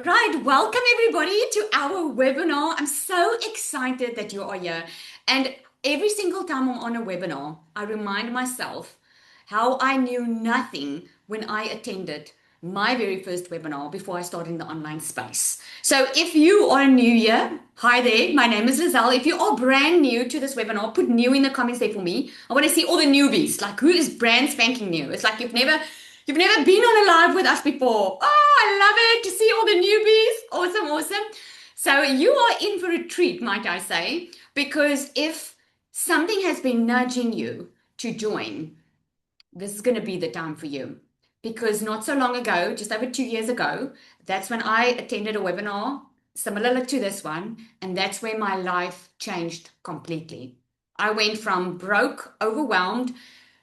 Right, welcome everybody to our webinar. I'm so excited that you are here. And every single time I'm on a webinar, I remind myself how I knew nothing when I attended my very first webinar before I started in the online space. So if you are new here, hi there, my name is Lizelle. If you are brand new to this webinar, put new in the comments there for me. I want to see all the newbies, like who is brand spanking new. It's like you've never been on a live with us before. Oh, I love it to see all the newbies. Awesome, awesome. So you are in for a treat, might I say, because if something has been nudging you to join, this is going to be the time for you. Because not so long ago, just over 2 years ago, that's when I attended a webinar similar to this one, and that's where my life changed completely. I went from broke, overwhelmed,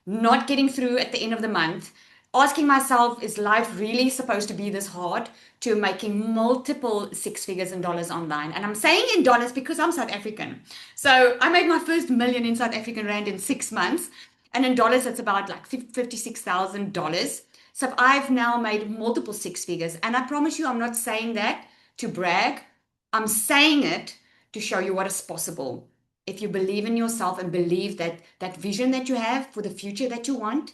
not getting through at the end of the month, asking myself, is life really supposed to be this hard? To making multiple six figures in dollars online. And I'm saying in dollars because I'm South African. So I made my first million in South African Rand in 6 months. And in dollars, it's about like $56,000. So I've now made multiple six figures. And I promise you, I'm not saying that to brag. I'm saying it to show you what is possible. If you believe in yourself and believe that that vision that you have for the future that you want,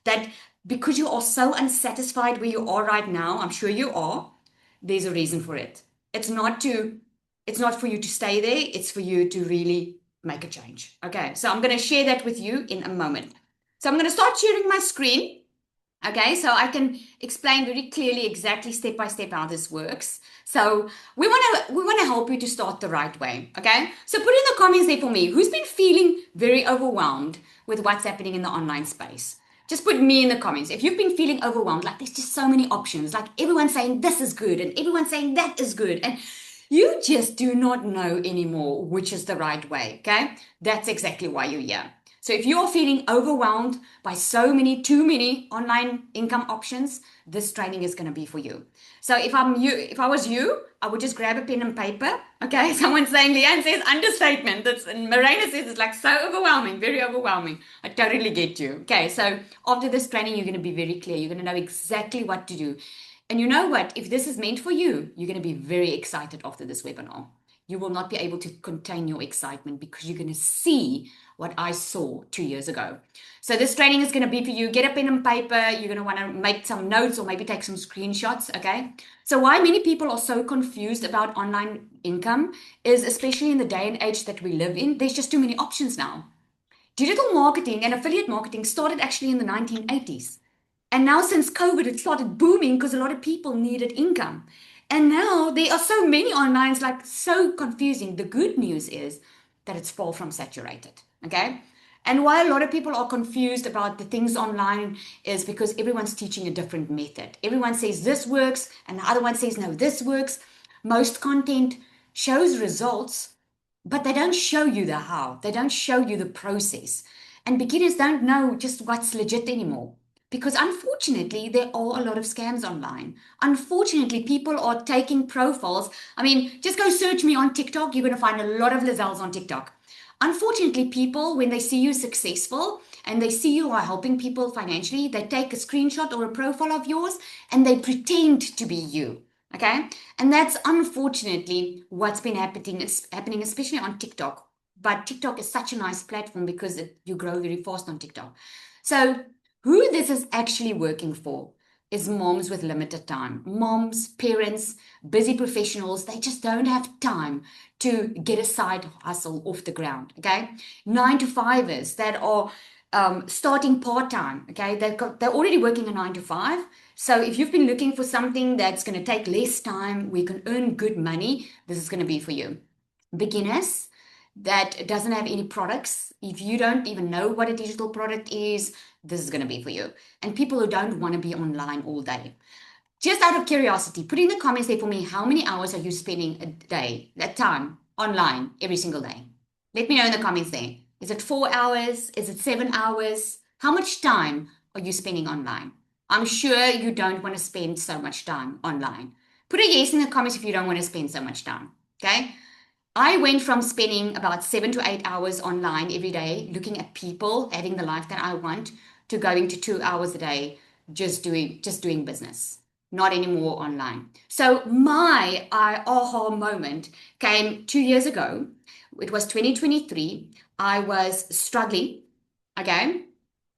that because you are so unsatisfied where you are right now, I'm sure you are, there's a reason for it. It's not to, it's not for you to stay there, it's for you to really make a change. Okay, so I'm going to share that with you in a moment. So I'm going to start sharing my screen. Okay, so I can explain very clearly exactly step by step how this works. So we want to help you to start the right way. Okay, so put in the comments there for me. Who's been feeling very overwhelmed with what's happening in the online space? Just put me in the comments. If you've been feeling overwhelmed, like there's just so many options, like everyone's saying this is good and everyone's saying that is good, and you just do not know anymore which is the right way. Okay, that's exactly why you're here. So if you're feeling overwhelmed by so many, too many online income options, this training is going to be for you. So if I was you, I would just grab a pen and paper. Okay. Someone's saying, Leanne says understatement. And Marina says it's like so overwhelming, very overwhelming. I totally get you. Okay. So after this training, you're going to be very clear. You're going to know exactly what to do. And you know what? If this is meant for you, you're going to be very excited after this webinar. You will not be able to contain your excitement because you're going to see what I saw 2 years ago. So this training is going to be for you. Get a pen and paper. You're going to want to make some notes or maybe take some screenshots. Okay. So why many people are so confused about online income is, especially in the day and age that we live in, there's just too many options now. Digital marketing and affiliate marketing started actually in the 1980s. And now, since COVID, it started booming because a lot of people needed income. And now there are so many online, it's like so confusing. The good news is that it's far from saturated. Okay. And why a lot of people are confused about the things online is because everyone's teaching a different method. Everyone says this works, and the other one says, no, this works. Most content shows results, but they don't show you the how. They don't show you the process. And beginners don't know just what's legit anymore. Because unfortunately, there are a lot of scams online. Unfortunately, people are taking profiles. I mean, just go search me on TikTok. You're going to find a lot of Lizelles on TikTok. Unfortunately, people, when they see you successful and they see you are helping people financially, they take a screenshot or a profile of yours and they pretend to be you. Okay. And that's unfortunately what's been happening, especially on TikTok. But TikTok is such a nice platform because you grow very fast on TikTok. So, who this is actually working for is moms with limited time. Moms, parents, busy professionals, they just don't have time to get a side hustle off the ground. Okay. 9 to 5ers that are starting part time. Okay. They're already working a 9 to 5. So if you've been looking for something that's going to take less time, we can earn good money, this is going to be for you. Beginners that doesn't have any products, if you don't even know what a digital product is, this is going to be for you. And people who don't want to be online all day. Just out of curiosity, put in the comments there for me, how many hours are you spending a day, that time, online, every single day? Let me know in the comments there. Is it 4 hours? Is it 7 hours? How much time are you spending online? I'm sure you don't want to spend so much time online. Put a yes in the comments if you don't want to spend so much time. Okay? I went from spending about 7 to 8 hours online every day, looking at people, having the life that I want, to going to 2 hours a day just doing business. not anymore online. So my aha moment came 2 years ago. It was 2023. I was struggling. Okay.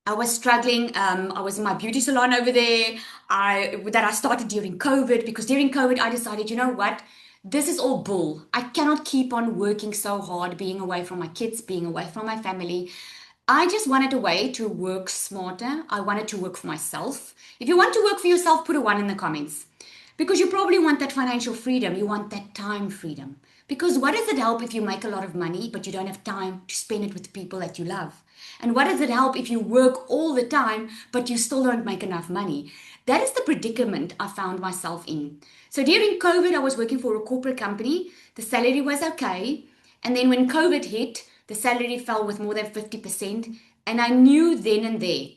I was struggling. I was in my beauty salon over there. I started during COVID because during COVID I decided, you know what? This is all bull. I cannot keep on working so hard, being away from my kids, being away from my family. I just wanted a way to work smarter. I wanted to work for myself. If you want to work for yourself, put a one in the comments. Because you probably want that financial freedom. You want that time freedom. Because what does it help if you make a lot of money, but you don't have time to spend it with the people that you love? And what does it help if you work all the time, but you still don't make enough money? That is the predicament I found myself in. So during COVID, I was working for a corporate company. The salary was okay. And then when COVID hit, the salary fell with more than 50%. And I knew then and there,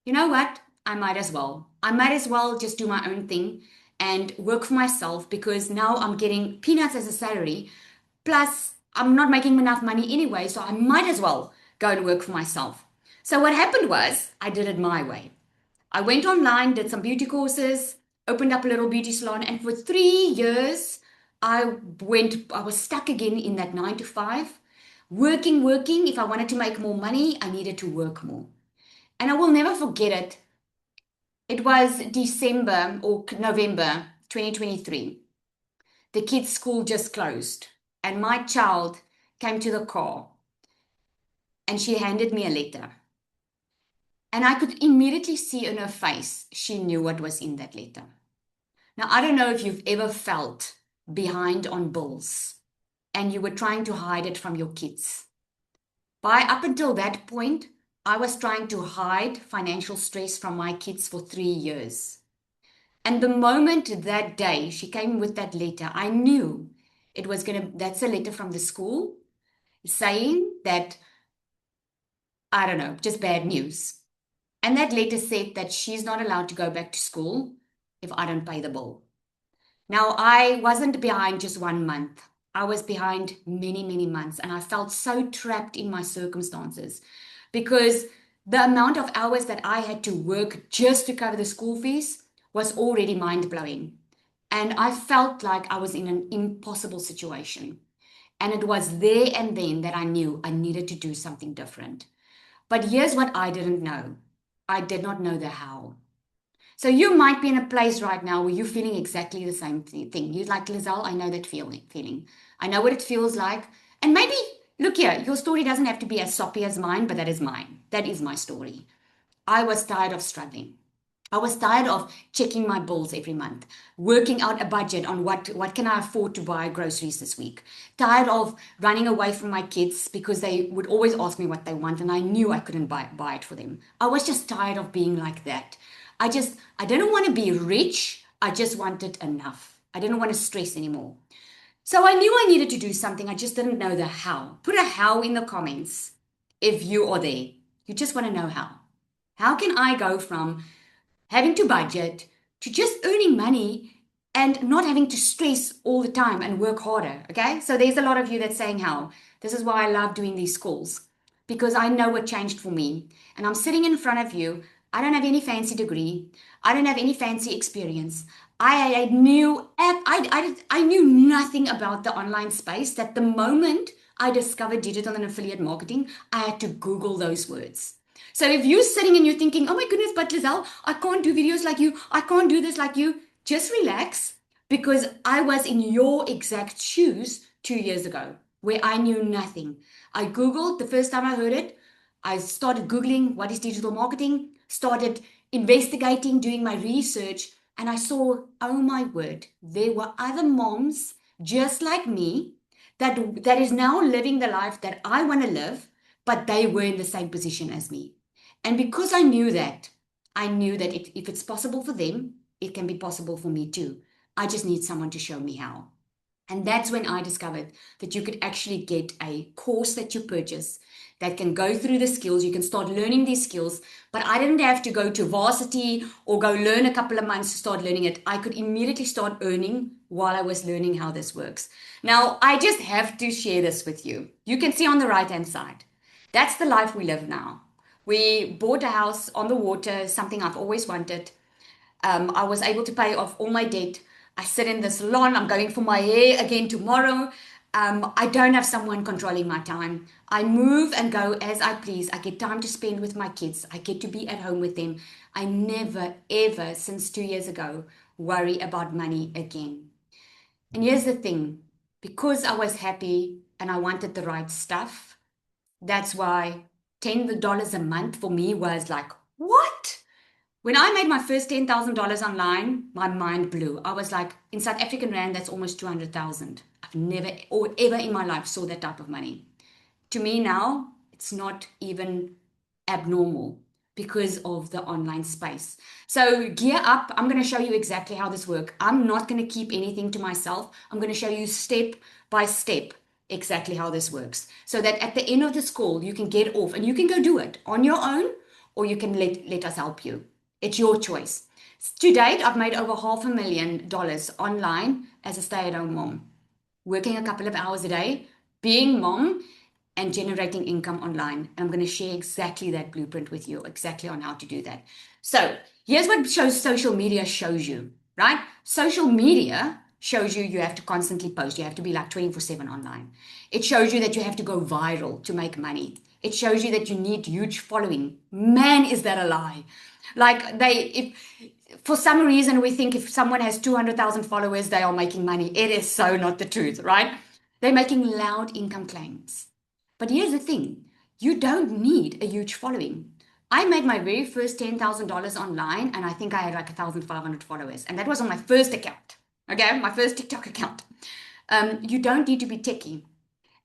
you know what? I might as well. I might as well just do my own thing and work for myself because now I'm getting peanuts as a salary. Plus, I'm not making enough money anyway, so I might as well go and work for myself. So, what happened was I did it my way. I went online, did some beauty courses, opened up a little beauty salon, and for 3 years, I was stuck again in that 9 to 5, working. If I wanted to make more money, I needed to work more. And I will never forget it. It was December or November 2023. The kids' school just closed, and my child came to the car and she handed me a letter. And I could immediately see in her face, she knew what was in that letter. Now, I don't know if you've ever felt behind on bills and you were trying to hide it from your kids. Up until that point, I was trying to hide financial stress from my kids for 3 years. And the moment that day she came with that letter, I knew that's a letter from the school saying that, I don't know, just bad news. And that letter said that she's not allowed to go back to school if I don't pay the bill. Now, I wasn't behind just 1 month. I was behind many, many months, and I felt so trapped in my circumstances because the amount of hours that I had to work just to cover the school fees was already mind blowing. And I felt like I was in an impossible situation. And it was there and then that I knew I needed to do something different. But here's what I didn't know. I did not know the how. So you might be in a place right now where you're feeling exactly the same thing. You're like, Lizelle, I know that feeling. I know what it feels like. And maybe, look here, your story doesn't have to be as soppy as mine, but that is mine. That is my story. I was tired of struggling. I was tired of checking my bills every month, working out a budget on what can I afford to buy groceries this week. Tired of running away from my kids because they would always ask me what they want and I knew I couldn't buy it for them. I was just tired of being like that. I didn't want to be rich. I just wanted enough. I didn't want to stress anymore. So I knew I needed to do something. I just didn't know the how. Put a how in the comments if you are there. You just want to know how. How can I go from having to budget to just earning money and not having to stress all the time and work harder? Okay. So there's a lot of you that's saying how. This is why I love doing these calls because I know what changed for me. And I'm sitting in front of you. I don't have any fancy degree. I don't have any fancy experience. I knew nothing about the online space. That the moment I discovered digital and affiliate marketing, I had to Google those words. So if you're sitting and you're thinking, oh my goodness, but Lizelle, I can't do videos like you, I can't do this like you, just relax because I was in your exact shoes 2 years ago where I knew nothing. I Googled the first time I heard it. I started Googling what is digital marketing, started investigating, doing my research, and I saw, oh my word, there were other moms just like me that is now living the life that I want to live, but they were in the same position as me. And because I knew that if it's possible for them, it can be possible for me too. I just need someone to show me how. And that's when I discovered that you could actually get a course that you purchase that can go through the skills. You can start learning these skills, but I didn't have to go to varsity or go learn a couple of months to start learning it. I could immediately start earning while I was learning how this works. Now, I just have to share this with you. You can see on the right-hand side. That's the life we live now. We bought a house on the water, something I've always wanted. I was able to pay off all my debt. I sit in the salon. I'm going for my hair again tomorrow. I don't have someone controlling my time. I move and go as I please. I get time to spend with my kids. I get to be at home with them. I never, ever, since 2 years ago, worry about money again. And here's the thing, because I was happy and I wanted the right stuff, that's why $10 a month for me was like, what? When I made my first $10,000 online, my mind blew. I was like, in South African Rand, that's almost 200,000. I've never or ever in my life saw that type of money. To me now, it's not even abnormal because of the online space. So gear up. I'm going to show you exactly how this works. I'm not going to keep anything to myself. I'm going to show you step by step exactly how this works so that at the end of this call, you can get off and you can go do it on your own, or you can let us help you. It's your choice. To date, I've made over $500,000 online as a stay-at-home mom, working a couple of hours a day, being mom, and generating income online. And I'm going to share exactly that blueprint with you, exactly on how to do that. So here's what social media shows you, right? Social media shows you you have to constantly post. You have to be like 24/7 online. It shows you that you have to go viral to make money. It shows you that you need huge following. Man, is that a lie? Like if for some reason we think if someone has 200,000 followers, they are making money. It is so not the truth, right? They're making loud income claims. But here's the thing, you don't need a huge following. I made my very first $10,000 online, and I think I had like 1,500 followers. And that was on my first account, okay? My first TikTok account. You don't need to be techie,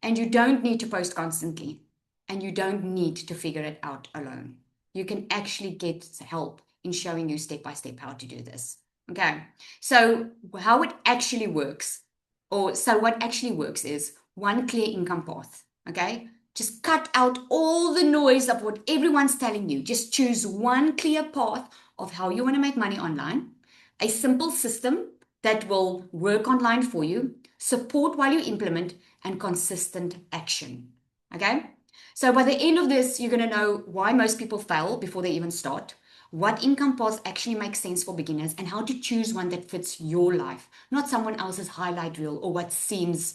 and you don't need to post constantly, and you don't need to figure it out alone. You can actually get help in showing you step by step how to do this. Okay, so how it actually works, what actually works is one clear income path. Okay, just cut out all the noise of what everyone's telling you. Just choose one clear path of how you want to make money online, a simple system that will work online for you, support while you implement, and consistent action. Okay? So by the end of this, you're going to know why most people fail before they even start, what income paths actually make sense for beginners, and how to choose one that fits your life, not someone else's highlight reel or what seems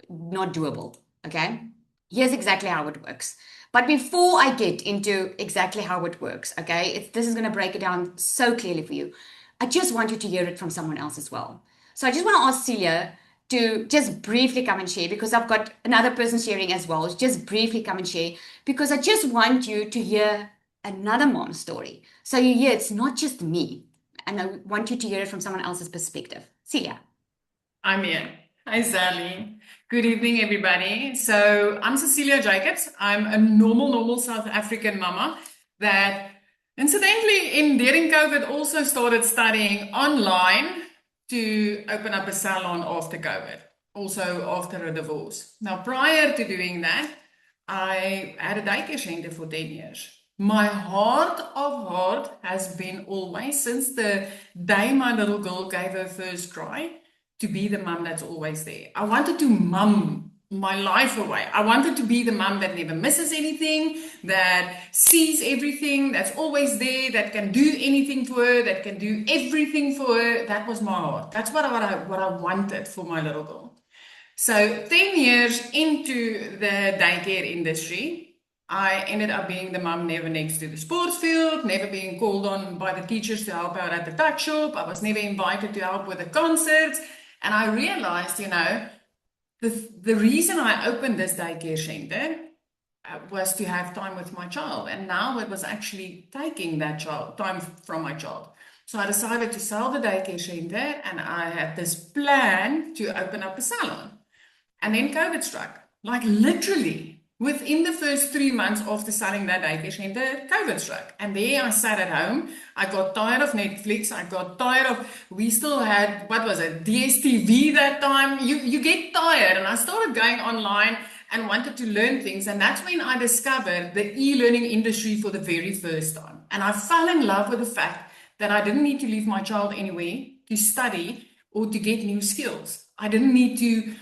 not doable. Okay? Here's exactly how it works. But before I get into exactly how it works, okay, this is going to break it down so clearly for you. I just want you to hear it from someone else as well. So I just want to ask Celia to just briefly come and share, because I've got another person sharing as well. Just briefly come and share, because I just want you to hear another mom's story. So you hear it's not just me, and I want you to hear it from someone else's perspective. Celia. I'm here. Hi, Sally. Good evening, everybody. So I'm Cecilia Jacobs. I'm a normal South African mama that incidentally during COVID also started studying online to open up a salon after COVID, also after a divorce. Now, prior to doing that, I had a daycare center for 10 years. My heart of heart has been always, since the day my little girl gave her first cry, to be the mum that's always there. I wanted to mum my life away. I wanted to be the mum that never misses anything, that sees everything, that's always there, that can do anything for her, that can do everything for her. That was my heart. That's what I wanted for my little girl. So 10 years into the daycare industry, I ended up being the mum never next to the sports field, never being called on by the teachers to help out at the tuck shop. I was never invited to help with the concerts. And I realized, the reason I opened this daycare center was to have time with my child. And now it was actually taking that time from my child. So I decided to sell the daycare center, and I had this plan to open up a salon. And then COVID struck. Like literally within the first 3 months after selling that daycare center, COVID struck. And there I sat at home. I got tired of Netflix. I got tired we still had, what was it, DSTV that time. You get tired. And I started going online and wanted to learn things. And that's when I discovered the e-learning industry for the very first time. And I fell in love with the fact that I didn't need to leave my child anywhere to study or to get new skills. I didn't need to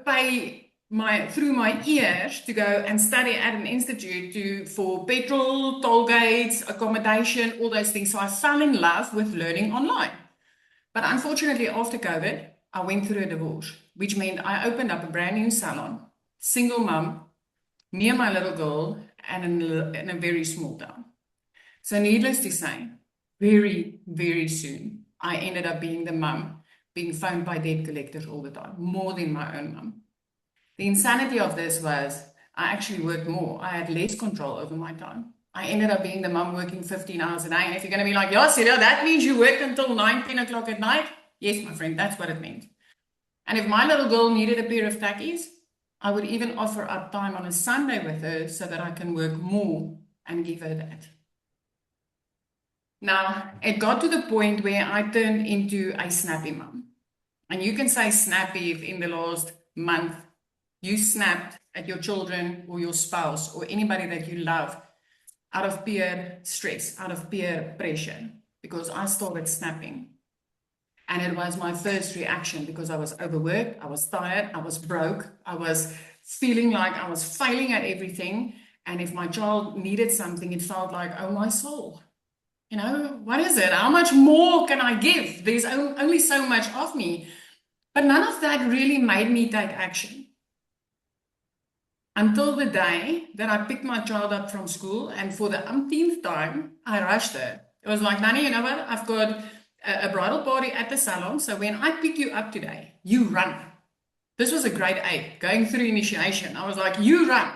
pay through my ears to go and study at an institute for petrol, toll gates, accommodation, all those things. So I fell in love with learning online. But unfortunately, after COVID, I went through a divorce, which meant I opened up a brand new salon, single mom, me and my little girl, and in a very small town. So needless to say, very, very soon, I ended up being the mum, being phoned by debt collectors all the time, more than my own mum. The insanity of this was I actually worked more. I had less control over my time. I ended up being the mum working 15 hours a day. And if you're going to be like, yeah, Celia, that means you worked until 9, 10 o'clock at night. Yes, my friend, that's what it meant. And if my little girl needed a pair of tackies, I would even offer up time on a Sunday with her so that I can work more and give her that. Now, it got to the point where I turned into a snappy mum. And you can say snappy if in the last month you snapped at your children or your spouse or anybody that you love out of peer stress, out of peer pressure, because I started snapping. And it was my first reaction because I was overworked, I was tired, I was broke, I was feeling like I was failing at everything. And if my child needed something, it felt like, oh, my soul. You know, what is it? How much more can I give? There's only so much of me. But none of that really made me take action. Until the day that I picked my child up from school, and for the umpteenth time, I rushed her. It was like, Nanny, you know what? I've got a bridal party at the salon, so when I pick you up today, you run. This was a grade 8, going through initiation. I was like, you run,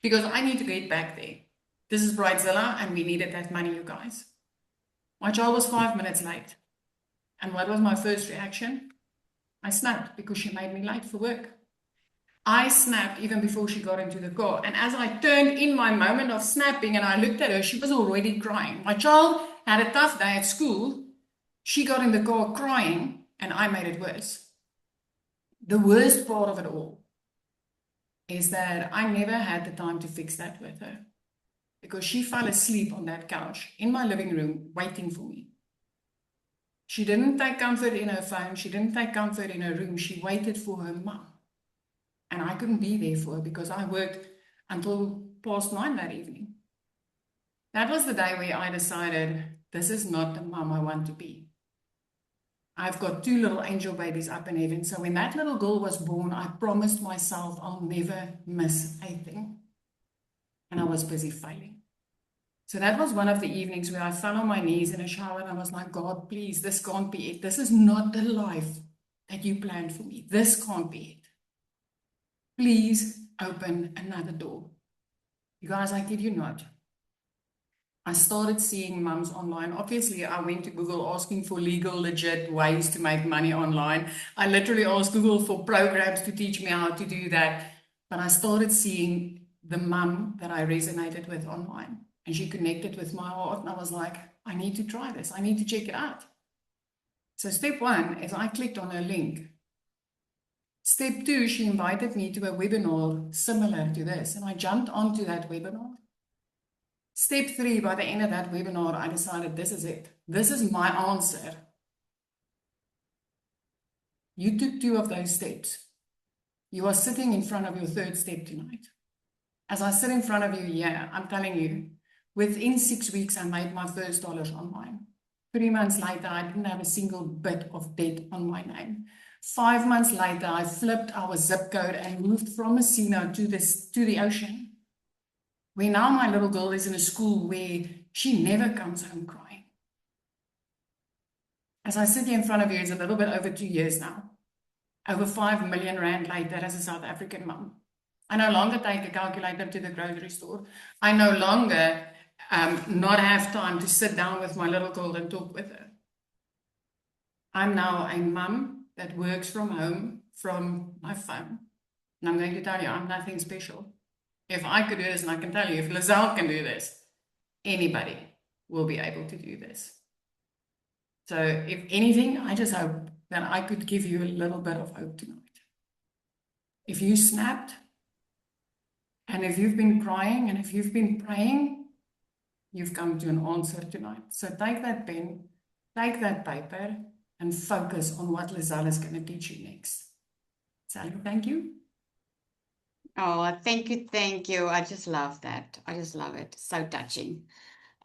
because I need to get back there. This is Bridezilla, and we needed that money, you guys. My child was 5 minutes late. And what was my first reaction? I snapped because she made me late for work. I snapped even before she got into the car. And as I turned in my moment of snapping and I looked at her, she was already crying. My child had a tough day at school. She got in the car crying, and I made it worse. The worst part of it all is that I never had the time to fix that with her because she fell asleep on that couch in my living room waiting for me. She didn't take comfort in her phone. She didn't take comfort in her room. She waited for her mom. And I couldn't be there for her because I worked until past 9 that evening. That was the day where I decided, this is not the mom I want to be. I've got 2 little angel babies up in heaven. So when that little girl was born, I promised myself I'll never miss a thing. And I was busy failing. So that was one of the evenings where I fell on my knees in a shower and I was like, God, please, this can't be it. This is not the life that you planned for me. This can't be it. Please open another door. You guys, I kid you not. I started seeing mums online. Obviously, I went to Google asking for legal, legit ways to make money online. I literally asked Google for programs to teach me how to do that. But I started seeing the mum that I resonated with online. And she connected with my heart. And I was like, I need to try this. I need to check it out. So step 1 is I clicked on her link. Step 2, she invited me to a webinar similar to this. And I jumped onto that webinar. Step 3, by the end of that webinar, I decided this is it. This is my answer. You took 2 of those steps. You are sitting in front of your 3rd step tonight. As I sit in front of you here, I'm telling you, within 6 weeks, I made my first dollars online. 3 months later, I didn't have a single bit of debt on my name. 5 months later, I flipped our zip code and moved from Messina to the ocean. Where now my little girl is in a school where she never comes home crying. As I sit here in front of you, it's a little bit over 2 years now. Over 5 million rand later as a South African mom. I no longer take a calculator to the grocery store. I no longer not have time to sit down with my little girl and talk with her. I'm now a mom that works from home from my phone. And I'm going to tell you, I'm nothing special. If I could do this, and I can tell you, if Lizelle can do this, anybody will be able to do this. So if anything, I just hope that I could give you a little bit of hope tonight. If you snapped, and if you've been crying, and if you've been praying, you've come to an answer tonight. So take that pen, take that paper, and focus on what Lizelle is going to teach you next. Sally, thank you. Oh, thank you, thank you. I just love that. I just love it. So touching.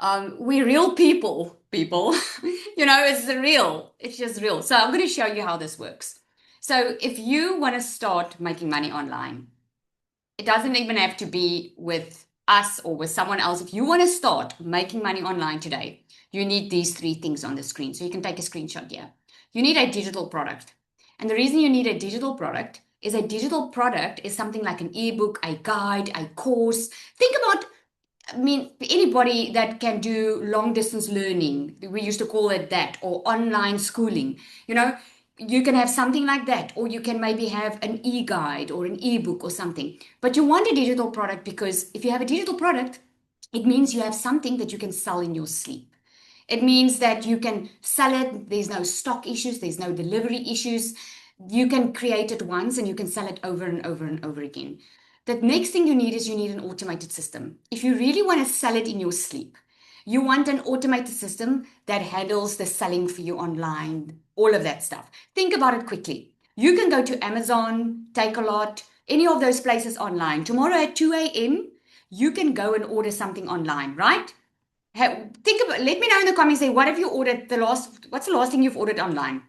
We're real people. It's real. It's just real. So I'm going to show you how this works. So if you want to start making money online, it doesn't even have to be with us or with someone else. If you want to start making money online today, you need these three things on the screen. So you can take a screenshot here. You need a digital product. And the reason you need a digital product is a digital product is something like an ebook, a guide, a course. Think about, I mean, anybody that can do long distance learning, we used to call it that, or online schooling, you know, you can have something like that, or you can maybe have an e-guide or an ebook or something. But you want a digital product because if you have a digital product, it means you have something that you can sell in your sleep. It means that you can sell it. There's no stock issues. There's no delivery issues. You can create it once and you can sell it over and over and over again. The next thing you need is you need an automated system. If you really want to sell it in your sleep, you want an automated system that handles the selling for you online, all of that stuff. Think about it quickly. You can go to Amazon, Takealot, any of those places online. Tomorrow at 2 a.m., you can go and order something online, right? Think about, let me know in the comments there, what have you ordered what's the last thing you've ordered online?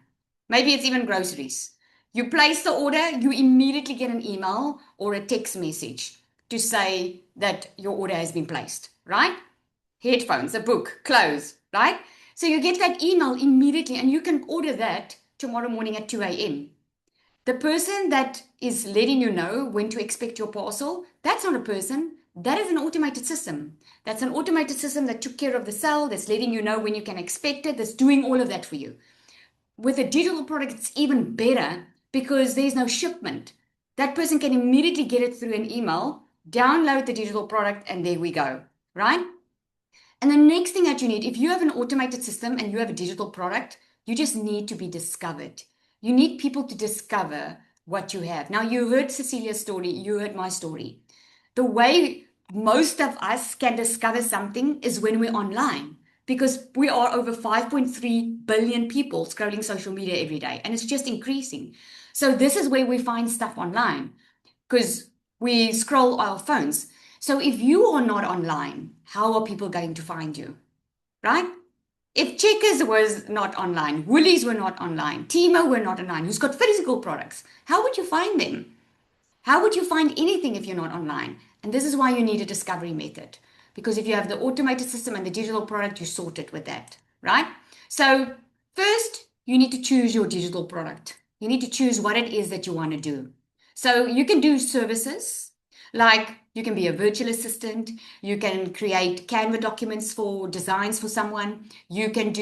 Maybe it's even groceries. You place the order, you immediately get an email or a text message to say that your order has been placed, right? Headphones, a book, clothes, right? So you get that email immediately and you can order that tomorrow morning at 2 a.m. The person that is letting you know when to expect your parcel, that's not a person. That is an automated system. That's an automated system that took care of the sale, that's letting you know when you can expect it, that's doing all of that for you. With a digital product, it's even better because there's no shipment. That person can immediately get it through an email, download the digital product, and there we go, right? And the next thing that you need, if you have an automated system and you have a digital product, you just need to be discovered. You need people to discover what you have. Now, you heard Cecilia's story, you heard my story. The way most of us can discover something is when we're online because we are over 5.3 billion people scrolling social media every day, and it's just increasing. So, this is where we find stuff online because we scroll our phones. So if you are not online, how are people going to find you? Right? If Checkers was not online, Woolies were not online, Timo were not online, who's got physical products, how would you find them? How would you find anything if you're not online? And this is why you need a discovery method. Because if you have the automated system and the digital product, you sort it with that, right? So, first, you need to choose your digital product. You need to choose what it is that you want to do. So, you can do services like you can be a virtual assistant, you can create Canva documents for designs for someone, you can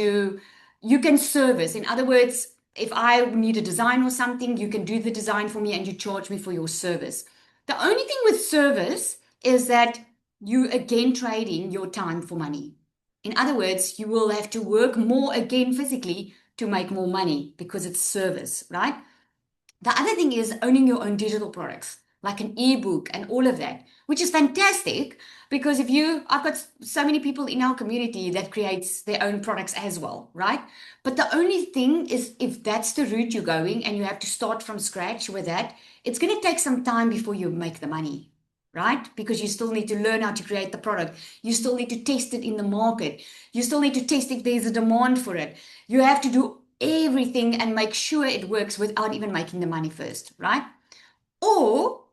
service. In other words, if I need a design or something, you can do the design for me and you charge me for your service. The only thing with service is that you again trading your time for money. In other words, you will have to work more again physically to make more money because it's service, right? The other thing is owning your own digital products, like an ebook and all of that, which is fantastic because I've got so many people in our community that creates their own products as well, right? But the only thing is if that's the route you're going and you have to start from scratch with that, it's going to take some time before you make the money, right? Because you still need to learn how to create the product. You still need to test it in the market. You still need to test if there's a demand for it. You have to do everything and make sure it works without even making the money first, right? Or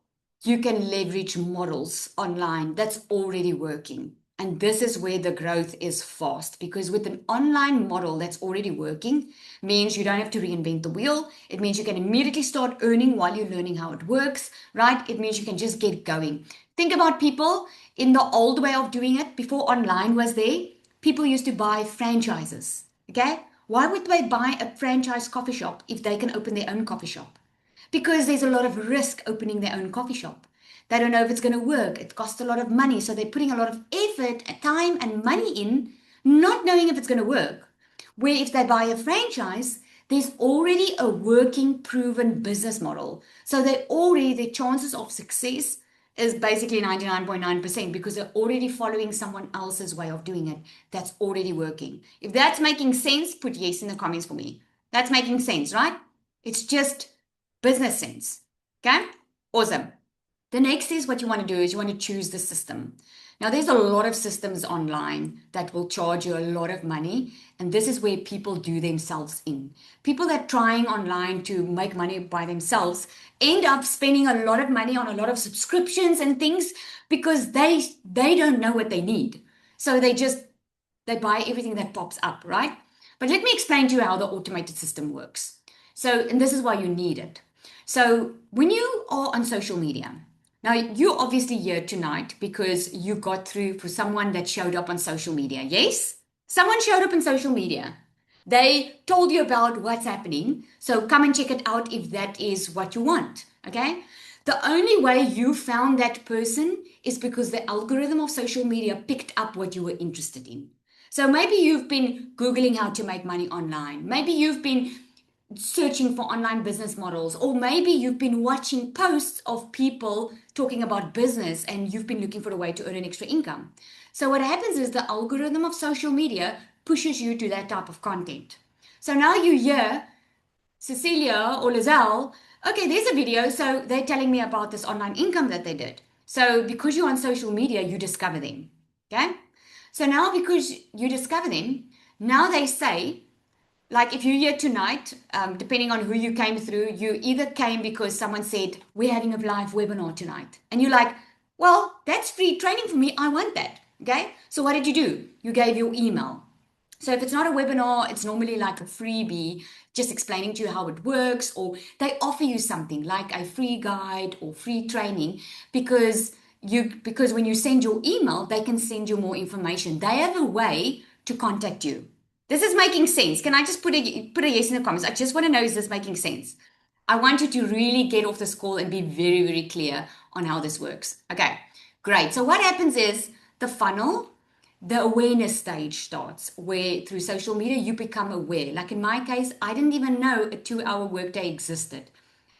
you can leverage models online that's already working. And this is where the growth is fast because with an online model that's already working means you don't have to reinvent the wheel. It means you can immediately start earning while you're learning how it works, right? It means you can just get going. Think about people in the old way of doing it before online was there. People used to buy franchises, okay? Why would they buy a franchise coffee shop if they can open their own coffee shop? Because there's a lot of risk opening their own coffee shop. They don't know if it's going to work. It costs a lot of money. So they're putting a lot of effort, time, and money in, not knowing if it's going to work. Where if they buy a franchise, there's already a working, proven business model. So their chances of success is basically 99.9% because they're already following someone else's way of doing it that's already working. If that's making sense, put yes in the comments for me. That's making sense, right? It's just business sense. Okay? Awesome. The next is what you want to do is you want to choose the system. Now, there's a lot of systems online that will charge you a lot of money, and this is where people do themselves in. People that are trying online to make money by themselves end up spending a lot of money on a lot of subscriptions and things because they don't know what they need. So they buy everything that pops up, right? But let me explain to you how the automated system works. So, and this is why you need it. So, when you are on social media, now you're obviously here tonight because you got through for someone that showed up on social media. Yes? Someone showed up on social media. They told you about what's happening. So come and check it out if that is what you want. Okay? The only way you found that person is because the algorithm of social media picked up what you were interested in. So maybe you've been Googling how to make money online. Maybe you've been searching for online business models, or maybe you've been watching posts of people talking about business and you've been looking for a way to earn an extra income. So, what happens is the algorithm of social media pushes you to that type of content. So now you hear Cecilia or Lizelle, okay, there's a video. So they're telling me about this online income that they did. So because you're on social media, you discover them. Okay. So now because you discover them, now they say, like if you're here tonight, depending on who you came through, you either came because someone said, we're having a live webinar tonight. And you're like, well, that's free training for me. I want that. Okay. So what did you do? You gave your email. So if it's not a webinar, it's normally like a freebie, just explaining to you how it works, or they offer you something like a free guide or free training because when you send your email, they can send you more information. They have a way to contact you. This is making sense. Can I just put a yes in the comments? I just want to know, is this making sense? I want you to really get off this call and be very, very clear on how this works. Okay, great. So what happens is the funnel, the awareness stage starts where through social media you become aware. Like in my case, I didn't even know a 2 hour workday existed.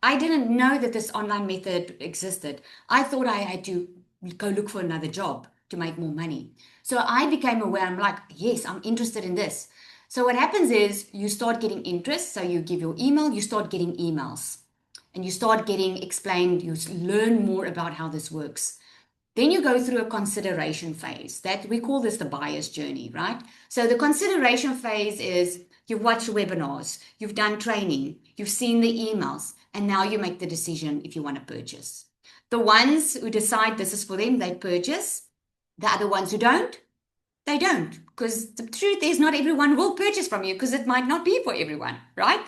I didn't know that this online method existed. I thought I had to go look for another job to make more money. So I became aware. I'm like, yes, I'm interested in this. So what happens is you start getting interest. So you give your email, you start getting emails and you start getting explained, you learn more about how this works. Then you go through a consideration phase that we call this the buyer's journey, right? So the consideration phase is you've watched webinars, you've done training, you've seen the emails, and now you make the decision if you want to purchase. The ones who decide this is for them, they purchase. The other ones who don't, they don't. Because the truth is, not everyone will purchase from you because it might not be for everyone, right?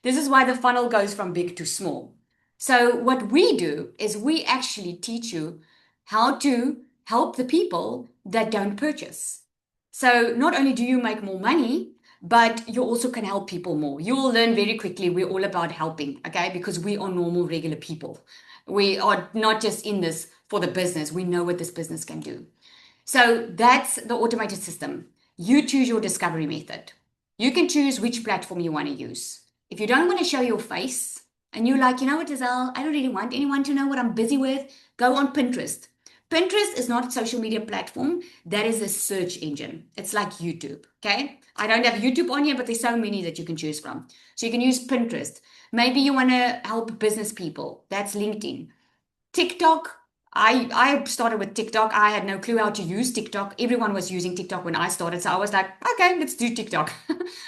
This is why the funnel goes from big to small. So, what we do is we actually teach you how to help the people that don't purchase. So, not only do you make more money, but you also can help people more. You will learn very quickly we're all about helping, okay? Because we are normal, regular people. We are not just in this for the business, we know what this business can do. So that's the automated system. You choose your discovery method. You can choose which platform you want to use. If you don't want to show your face and you're like, you know what, Giselle, I don't really want anyone to know what I'm busy with, go on Pinterest. Pinterest is not a social media platform. That is a search engine. It's like YouTube. Okay. I don't have YouTube on here, but there's so many that you can choose from. So you can use Pinterest. Maybe you want to help business people. That's LinkedIn. TikTok. I started with TikTok. I had no clue how to use TikTok. Everyone was using TikTok when I started. So I was like, okay, let's do TikTok.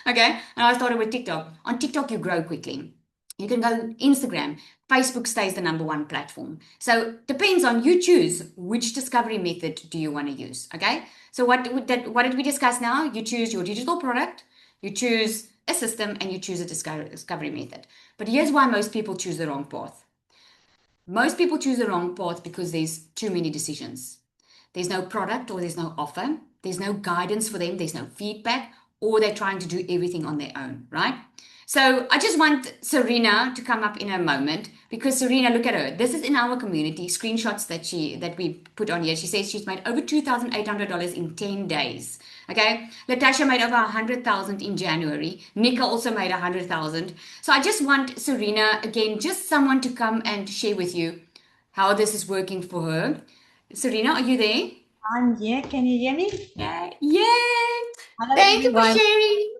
Okay. And I started with TikTok. On TikTok, you grow quickly. You can go Instagram. Facebook stays the number one platform. So depends on you choose which discovery method do you want to use. Okay. So what did we discuss now? You choose your digital product, you choose a system, and you choose a discovery method. But here's why most people choose the wrong path. Most people choose the wrong path because there's too many decisions. There's no product or there's no offer. There's no guidance for them. There's no feedback, or they're trying to do everything on their own, right? So I just want Serena to come up in a moment because Serena, look at her. This is in our community, screenshots that we put on here. She says she's made over $2,800 in 10 days. Okay. Latasha made over 100,000 in January. Nika also made 100,000. So I just want Serena, again, just someone to come and share with you how this is working for her. Serena, are you there? I'm here. Can you hear me? Yeah. Yay! Hello, Thank you for everyone. sharing.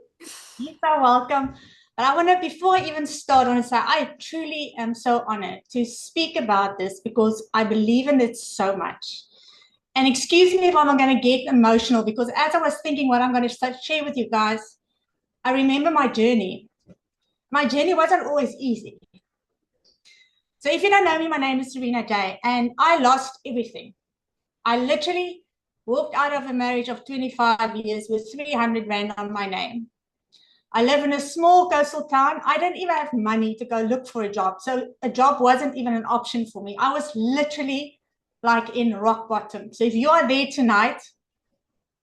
You're so welcome. But I want to, before I even start, I want to say I truly am so honored to speak about this because I believe in it so much. And excuse me if I'm going to get emotional, because as I was thinking what I'm going to share with you guys, I remember my journey. My journey wasn't always easy. So if you don't know me, my name is Serena J, and I lost everything. I literally walked out of a marriage of 25 years with 300 Rand on my name. I live in a small coastal town. I didn't even have money to go look for a job. So a job wasn't even an option for me. I was literally like in rock bottom. So if you are there tonight,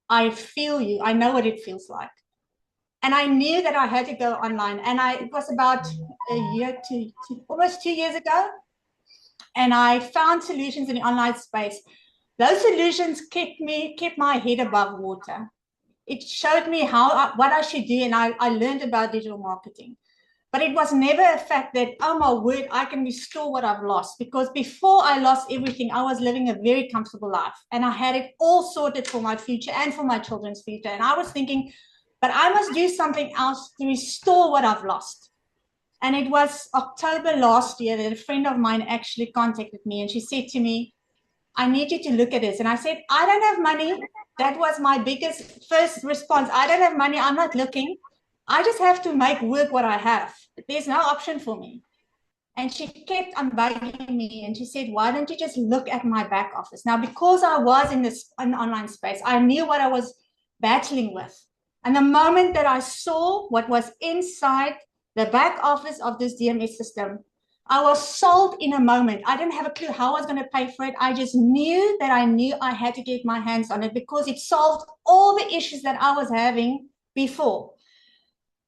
I feel you. I know what it feels like. And I knew that I had to go online. And it was about a year to almost 2 years ago. And I found solutions in the online space. Those solutions kept my head above water. It showed me what I should do, and I learned about digital marketing. But it was never a fact that, oh my word, I can restore what I've lost. Because before I lost everything, I was living a very comfortable life. And I had it all sorted for my future and for my children's future. And I was thinking, but I must do something else to restore what I've lost. And it was October last year that a friend of mine actually contacted me, and she said to me, I need you to look at this. And I said, I don't have money. That was my biggest first response. I don't have money. I'm not looking. I just have to make work what I have. There's no option for me. And she kept on bugging me, and she said, why don't you just look at my back office? Now, because I was in an online space, I knew what I was battling with. And the moment that I saw what was inside the back office of this DMS system, I was sold in a moment. I didn't have a clue how I was going to pay for it. I just knew that I had to get my hands on it because it solved all the issues that I was having before.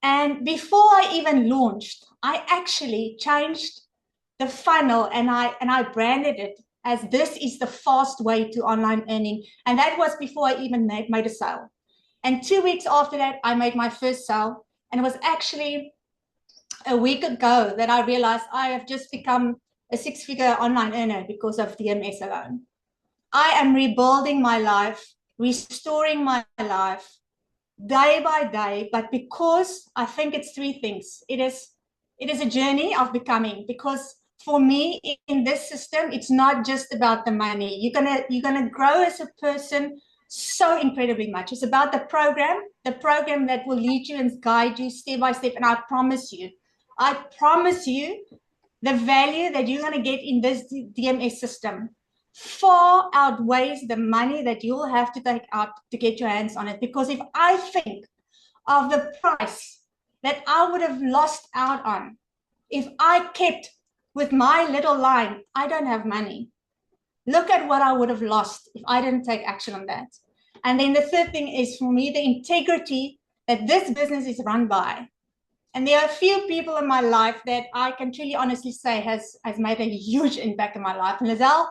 And before I even launched, I actually changed the funnel, and I branded it as this is the fast way to online earning. And that was before I even made a sale. And 2 weeks after that, I made my first sale. And it was actually a week ago that I realized I have just become a 6-figure online earner because of DMS alone. I am rebuilding my life, restoring my life day by day, but because I think it's three things. It is a journey of becoming, because for me in this system, it's not just about the money. You're gonna grow as a person so incredibly much. It's about the program that will lead you and guide you step by step. And I promise you, the value that you're going to get in this DMS system far outweighs the money that you'll have to take out to get your hands on it. Because if I think of the price that I would have lost out on if I kept with my little line, I don't have money. Look at what I would have lost if I didn't take action on that. And then the third thing is, for me, the integrity that this business is run by. And there are a few people in my life that I can truly honestly say has made a huge impact in my life. And Lizelle,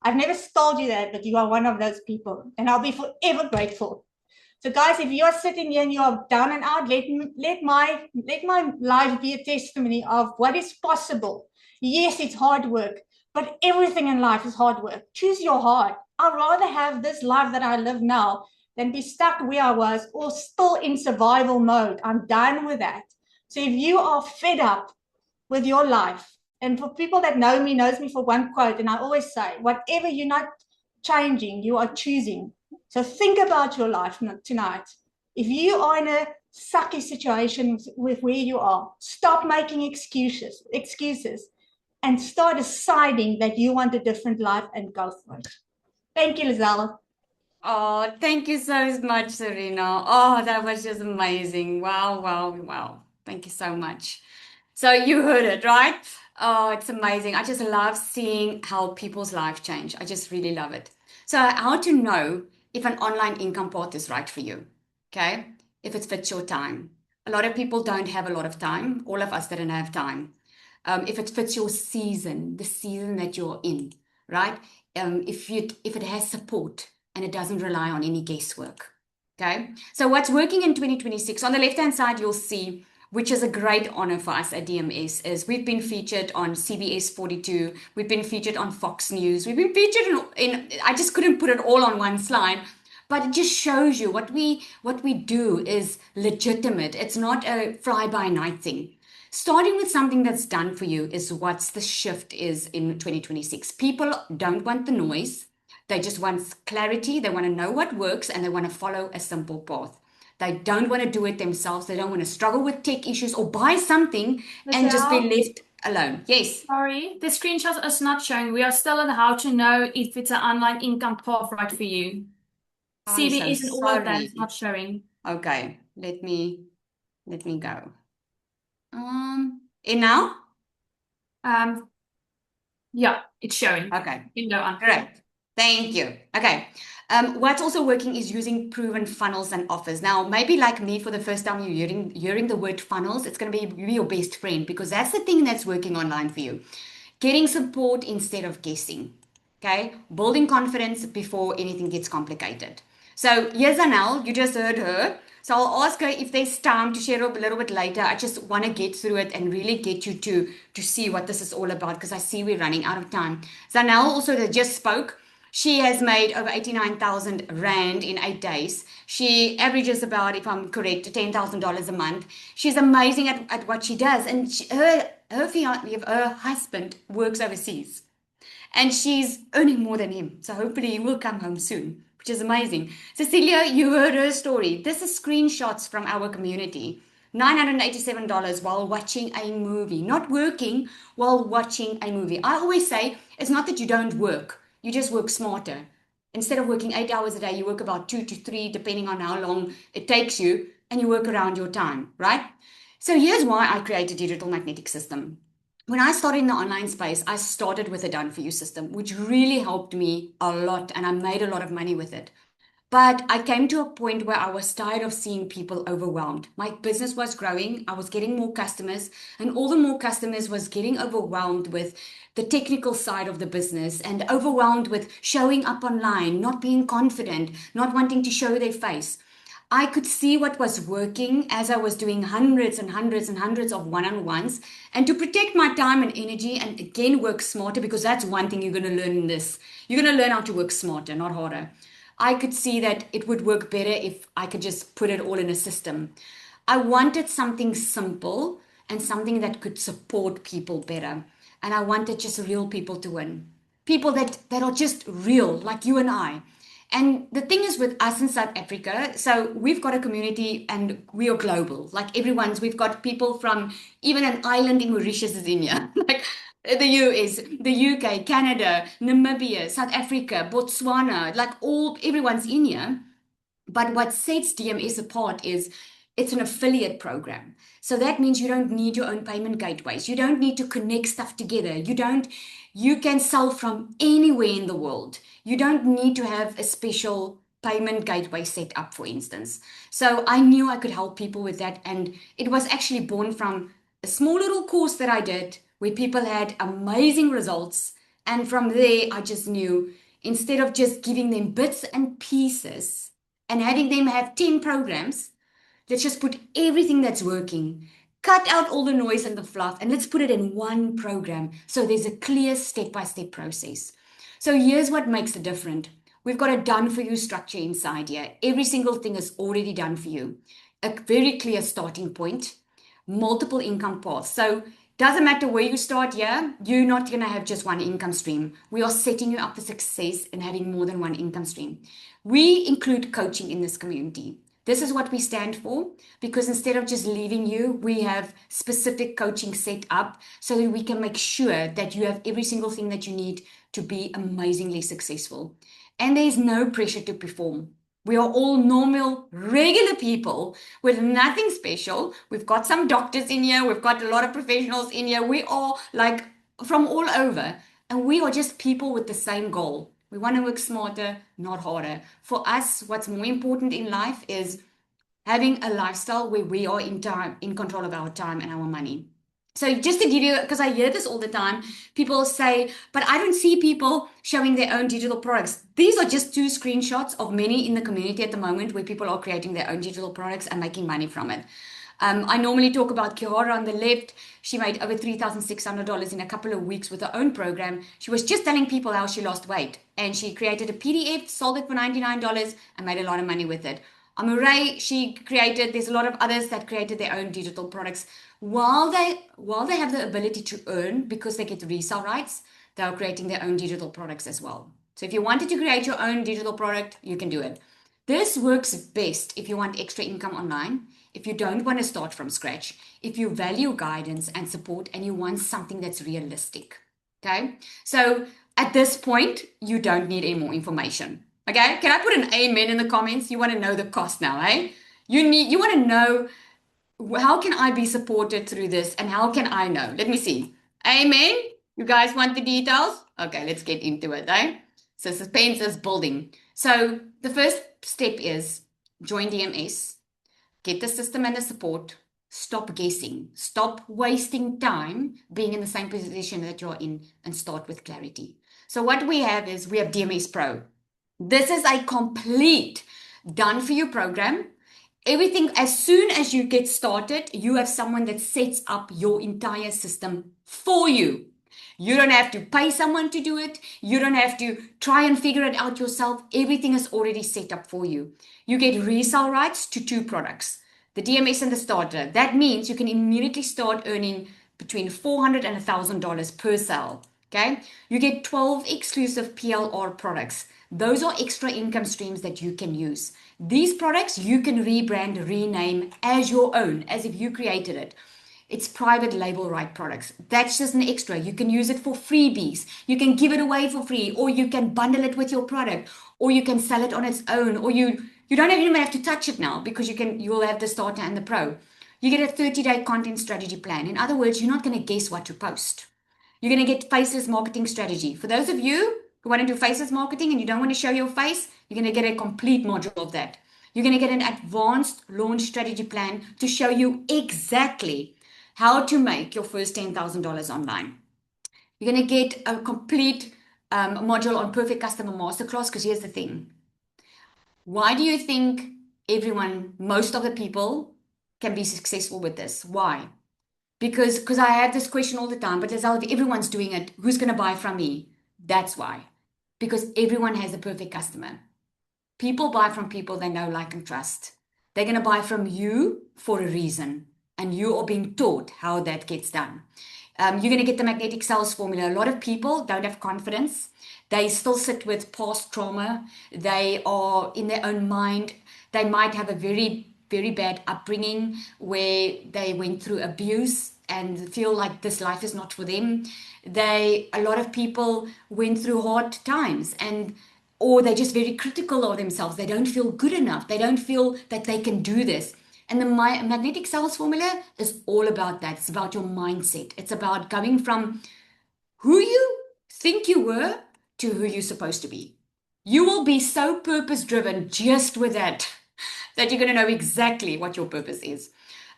I've never told you that, but you are one of those people. And I'll be forever grateful. So guys, if you are sitting here and you are down and out, let my life be a testimony of what is possible. Yes, it's hard work, but everything in life is hard work. Choose your heart. I'd rather have this life that I live now than be stuck where I was or still in survival mode. I'm done with that. So if you are fed up with your life, and for people that knows me for one quote, and I always say, whatever you're not changing, you are choosing. So think about your life tonight. If you are in a sucky situation with where you are, stop making excuses, and start deciding that you want a different life and go for it. Thank you, Lizelle. Oh, thank you so much, Serena. Oh, that was just amazing. Wow, wow, wow. Thank you so much. So you heard it, right? Oh, it's amazing. I just love seeing how people's lives change. I just really love it. So how to know if an online income path is right for you? Okay? If it fits your time. A lot of people don't have a lot of time. All of us didn't have time. If it fits your season, the season that you're in, right? If it has support and it doesn't rely on any guesswork. Okay? So what's working in 2026? On the left-hand side, you'll see, which is a great honor for us at DMS, is we've been featured on CBS 42, we've been featured on Fox News, we've been featured in I just couldn't put it all on one slide, but it just shows you what we do is legitimate. It's not a fly by night thing. Starting with something that's done for you is what's the shift is in 2026. People don't want the noise. They just want clarity. They want to know what works and they want to follow a simple path. They don't want to do it themselves. They don't want to struggle with tech issues or buy something and just be Michelle, left alone. Yes. sorry, the screenshot is not showing. We are still on how to know if it's an online income path right for you. I'm so CVS and all of that is sorry. not showing. Okay, let me go. And now? Um, yeah, it's showing. Okay. You can go on. Great. Thank you. Okay. What's also working is using proven funnels and offers. Now, maybe like me, for the first time you're hearing the word funnels, it's going to be your best friend because that's the thing that's working online for you. Getting support instead of guessing. Okay. Building confidence before anything gets complicated. So here's Anel. You just heard her. So I'll ask her if there's time to share a little bit later. I just want to get through it and really get you to see what this is all about because I see we're running out of time. Zanel also that just spoke. She has made over 89,000 Rand in 8 days. She averages about, if I'm correct, $10,000 a month. She's amazing at what she does. And her husband works overseas and she's earning more than him. So hopefully he will come home soon, which is amazing. Cecilia, you heard her story. This is screenshots from our community. $987 while watching a movie, not working while watching a movie. I always say it's not that you don't work, you just work smarter. Instead of working 8 hours a day, you work about 2 to 3, depending on how long it takes you, and you work around your time, right? So here's why I created Digital Magnetic System. When I started in the online space, I started with a done for you system, which really helped me a lot, and I made a lot of money with it. But I came to a point where I was tired of seeing people overwhelmed. My business was growing, I was getting more customers, and all the more customers was getting overwhelmed with the technical side of the business and overwhelmed with showing up online, not being confident, not wanting to show their face. I could see what was working as I was doing hundreds and hundreds and hundreds of one on ones. And to protect my time and energy and again work smarter, because that's one thing you're going to learn in this. You're going to learn how to work smarter, not harder. I could see that it would work better if I could just put it all in a system. I wanted something simple and something that could support people better. And I wanted just real people to win. People that are just real, like you and I. And the thing is with us in South Africa, so we've got a community and we are global. Like we've got people from even an island in Mauritius is in here. Like the US, the UK, Canada, Namibia, South Africa, Botswana, like everyone's in here. But what sets DMS apart is it's an affiliate program. So that means you don't need your own payment gateways. You don't need to connect stuff together. You can sell from anywhere in the world. You don't need to have a special payment gateway set up, for instance. So I knew I could help people with that. And it was actually born from a small little course that I did where people had amazing results. And from there, I just knew instead of just giving them bits and pieces and having them have 10 programs, let's just put everything that's working, cut out all the noise and the fluff, and let's put it in one program so there's a clear step-by-step process. So here's what makes it different. We've got a done for you structure inside here. Every single thing is already done for you. A very clear starting point, multiple income paths. So doesn't matter where you start here, you're not going to have just one income stream. We are setting you up for success in having more than one income stream. We include coaching in this community. This is what we stand for because instead of just leaving you, we have specific coaching set up so that we can make sure that you have every single thing that you need to be amazingly successful. And there's no pressure to perform. We are all normal, regular people with nothing special. We've got some doctors in here. We've got a lot of professionals in here. We are like from all over. And we are just people with the same goal. We want to work smarter, not harder. For us, what's more important in life is having a lifestyle where we are in control of our time and our money. So just to give you, because I hear this all the time, people say, but I don't see people showing their own digital products. These are just 2 screenshots of many in the community at the moment where people are creating their own digital products and making money from it. I normally talk about Kiara on the left. She made over $3,600 in a couple of weeks with her own program. She was just telling people how she lost weight, and she created a PDF, sold it for $99, and made a lot of money with it. Amuray, there's a lot of others that created their own digital products. While they have the ability to earn because they get resale rights, they are creating their own digital products as well. So if you wanted to create your own digital product, you can do it. This works best if you want extra income online, if you don't want to start from scratch, if you value guidance and support, and you want something that's realistic. Okay? So at this point, you don't need any more information. Okay? Can I put an amen in the comments? You want to know the cost now, eh? You want to know, how can I be supported through this, and how can I know? Let me see. Amen. You guys want the details? Okay, let's get into it, eh? So suspense is building. So the first step is join DMS, get the system and the support, stop guessing, stop wasting time being in the same position that you're in, and start with clarity. So what we have DMS Pro. This is a complete done for you program. Everything, as soon as you get started, you have someone that sets up your entire system for you. You don't have to pay someone to do it. You don't have to try and figure it out yourself. Everything is already set up for you. You get resale rights to 2 products, the DMS and the starter. That means you can immediately start earning between $400 and $1,000 per sale. Okay. You get 12 exclusive PLR products. Those are extra income streams that you can use. These products you can rebrand, rename as your own, as if you created it. It's private label right products. That's just an extra. You can use it for freebies. You can give it away for free, or you can bundle it with your product, or you can sell it on its own, or you don't even have to touch it now, because you'll have the starter and the pro. You get a 30-day content strategy plan. In other words, you're not going to guess what to post. You're going to get faceless marketing strategy. For those of you who want to do faceless marketing and you don't want to show your face, you're going to get a complete module of that. You're going to get an advanced launch strategy plan to show you exactly how to make your first $10,000 online. You're going to get a complete module on Perfect Customer Masterclass, because here's the thing. Why do you think most of the people can be successful with this? Why? Because I have this question all the time, but Lizelle, if everyone's doing it, who's going to buy from me? That's why. Because everyone has a perfect customer. People buy from people they know, like, and trust. They're going to buy from you for a reason, and you are being taught how that gets done. You're going to get the magnetic sales formula. A lot of people don't have confidence. They still sit with past trauma. They are in their own mind. They might have a very, very bad upbringing where they went through abuse and feel like this life is not for them. A lot of people went through hard times, or they're just very critical of themselves. They don't feel good enough. They don't feel that they can do this. And the magnetic sales formula is all about that. It's about your mindset. It's about going from who you think you were to who you're supposed to be. You will be so purpose-driven just with that you're going to know exactly what your purpose is.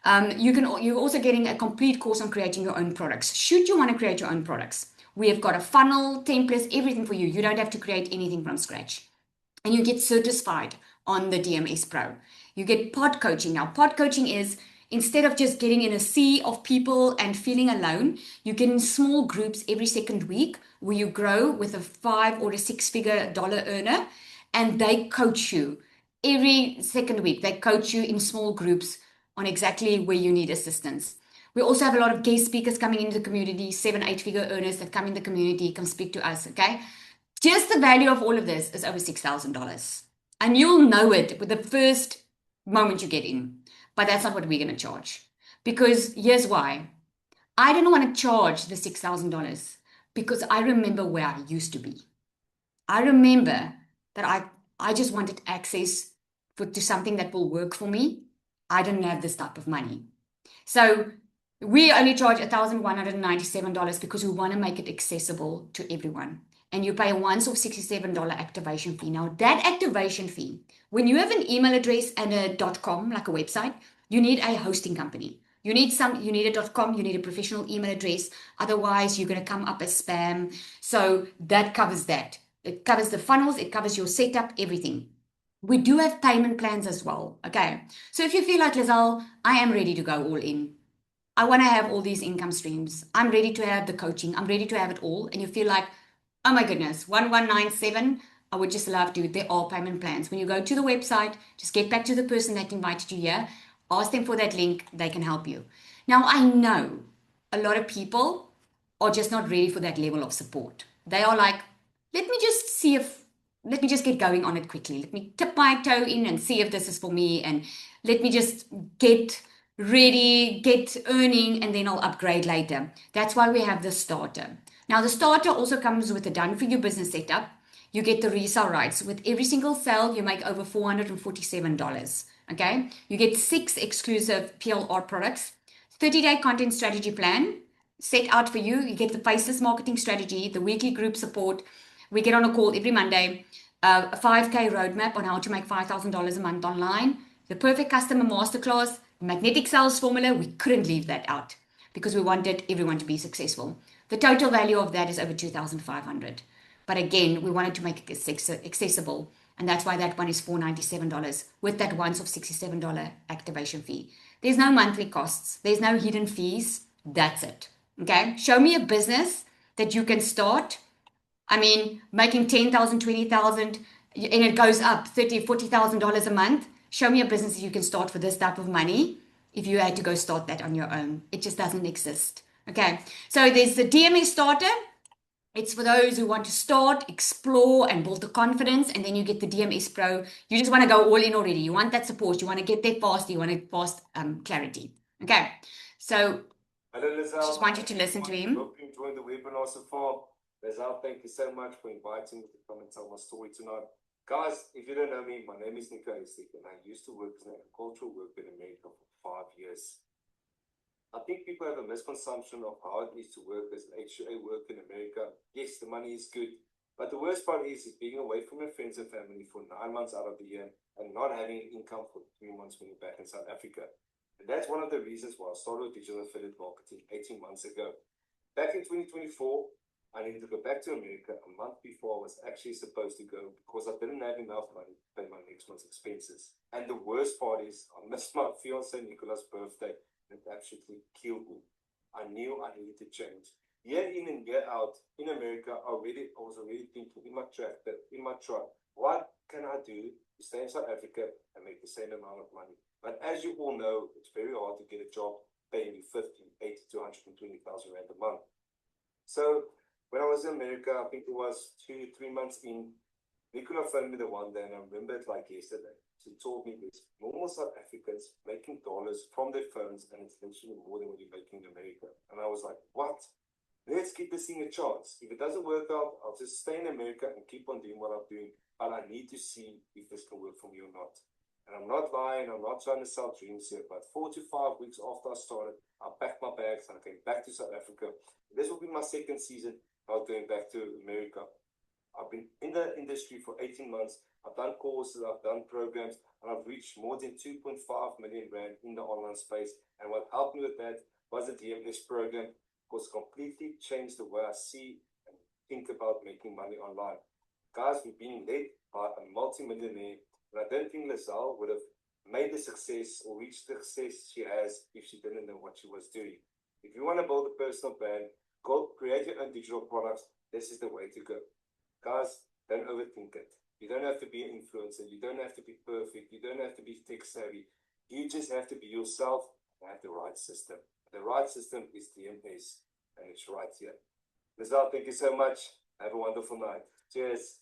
You're also getting a complete course on creating your own products. Should you want to create your own products, we have got a funnel, templates, everything for you. You don't have to create anything from scratch. And you get certified on the DMS Pro. You get pod coaching. Now, pod coaching is, instead of just getting in a sea of people and feeling alone, you get in small groups every second week where you grow with a 5 or a 6-figure dollar earner, and they coach you every second week. They coach you in small groups on exactly where you need assistance. We also have a lot of guest speakers coming into the community, 7-8-figure earners that come in the community, come speak to us, okay? Just the value of all of this is over $6,000. And you'll know it with the first moment you get in. But that's not what we're going to charge. Because here's why. I didn't want to charge the $6,000 because I remember where I used to be. I remember that I just wanted access to something that will work for me. I didn't have this type of money. So we only charge $1,197 because we want to make it accessible to everyone. And you pay a once-off $67 activation fee. Now, that activation fee, when you have an email address and a .com, like a website, you need a hosting company. You need a .com, you need a professional email address. Otherwise, you're going to come up as spam. So that covers that. It covers the funnels, it covers your setup, everything. We do have payment plans as well. Okay. So if you feel like, Lizelle, I am ready to go all in. I want to have all these income streams. I'm ready to have the coaching. I'm ready to have it all. And you feel like, oh my goodness, 1197. I would just love to. There are payment plans. When you go to the website, just get back to the person that invited you here, ask them for that link, they can help you. Now, I know a lot of people are just not ready for that level of support. They are like, let me just see if, let me just get going on it quickly. Let me tip my toe in and see if this is for me. And let me just get ready, get earning, and then I'll upgrade later. That's why we have the starter. Now, the starter also comes with a done for you business setup. You get the resale rights. With every single sale, you make over $447. Okay. You get 6 exclusive PLR products, 30-day content strategy plan set out for you. You get the faceless marketing strategy, the weekly group support. We get on a call every Monday, a 5K roadmap on how to make $5,000 a month online, the perfect customer masterclass, magnetic sales formula. We couldn't leave that out because we wanted everyone to be successful. The total value of that is over 2,500. But again, we wanted to make it accessible. And that's why that one is $497 with that once of $67 activation fee. There's no monthly costs. There's no hidden fees. That's it. Okay. Show me a business that you can start. I mean, making 10,000, 20,000, and it goes up $30,000, $40,000 a month. Show me a business that you can start for this type of money if you had to go start that on your own. It just doesn't exist. Okay. So there's the DMS starter. It's for those who want to start, explore, and build the confidence. And then you get the DMS Pro. You just want to go all in already. You want that support. You want to get there fast. You want fast clarity. Okay. So hello, Lizelle. Just want you to listen to him. Hope you enjoyed the webinar so far. Lizelle, thank you so much for inviting me to come and tell my story tonight. Guys, if you don't know me, my name is Nico Estik, and I used to work as an agricultural worker in America for 5 years. I think people have a misconception of how it is to work as an HCA worker in America. Yes, the money is good, but the worst part is being away from your friends and family for 9 months out of the year and not having income for 3 months when you're back in South Africa. And that's one of the reasons why I started digital affiliate marketing 18 months ago. Back in 2024, I needed to go back to America a month before I was actually supposed to go because I didn't have enough money to pay my next month's expenses. And the worst part is I missed my fiance Nicola's birthday. It absolutely killed me. I knew I needed to change. Year in and year out in America, I was already thinking in my truck, what can I do to stay in South Africa and make the same amount of money? But as you all know, it's very hard to get a job paying you 50, 80 to 120,000 rand a month. So when I was in America, I think it was 2-3 months in, Nicola phoned me the one day, and I remember it like yesterday. She told me there's normal South Africans making dollars from their phones, and it's literally more than what you're making in America. And I was like, what? Let's give this thing a chance. If it doesn't work out, I'll just stay in America and keep on doing what I'm doing. But I need to see if this can work for me or not. And I'm not lying, I'm not trying to sell dreams here, but 4 to 5 weeks after I started, I packed my bags and I came back to South Africa. This will be my second season of going back to America. I've been in the industry for 18 months. I've done courses, I've done programs, and I've reached more than 2.5 million rand in the online space. And what helped me with that was the DMS program, because it completely changed the way I see and think about making money online. Guys, we've been led by a multi-millionaire, and I don't think Lizelle would have made the success or reached the success she has if she didn't know what she was doing. If you want to build a personal brand, go create your own digital products. This is the way to go. Guys, don't overthink it. You don't have to be an influencer. You don't have to be perfect. You don't have to be tech savvy. You just have to be yourself and have the right system. The right system is DMS, and it's right here. Lizelle, thank you so much. Have a wonderful night. Cheers.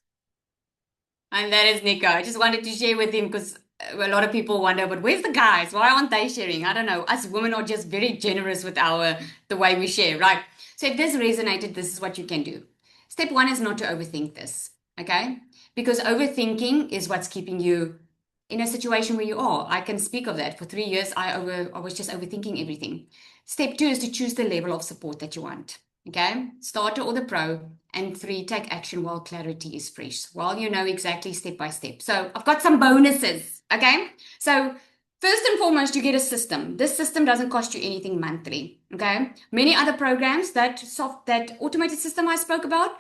And that is Nico. I just wanted to share with him because a lot of people wonder, but where's the guys? Why aren't they sharing? I don't know. Us women are just very generous with the way we share, right? So if this resonated, this is what you can do. Step 1 is not to overthink this, okay? Because overthinking is what's keeping you in a situation where you are. I can speak of that. For 3 years, I was just overthinking everything. Step 2 is to choose the level of support that you want, okay? Starter or the pro. And 3, take action while clarity is fresh, while you know exactly step by step. So I've got some bonuses, okay? So first and foremost, you get a system. This system doesn't cost you anything monthly, okay? Many other programs, that automated system I spoke about,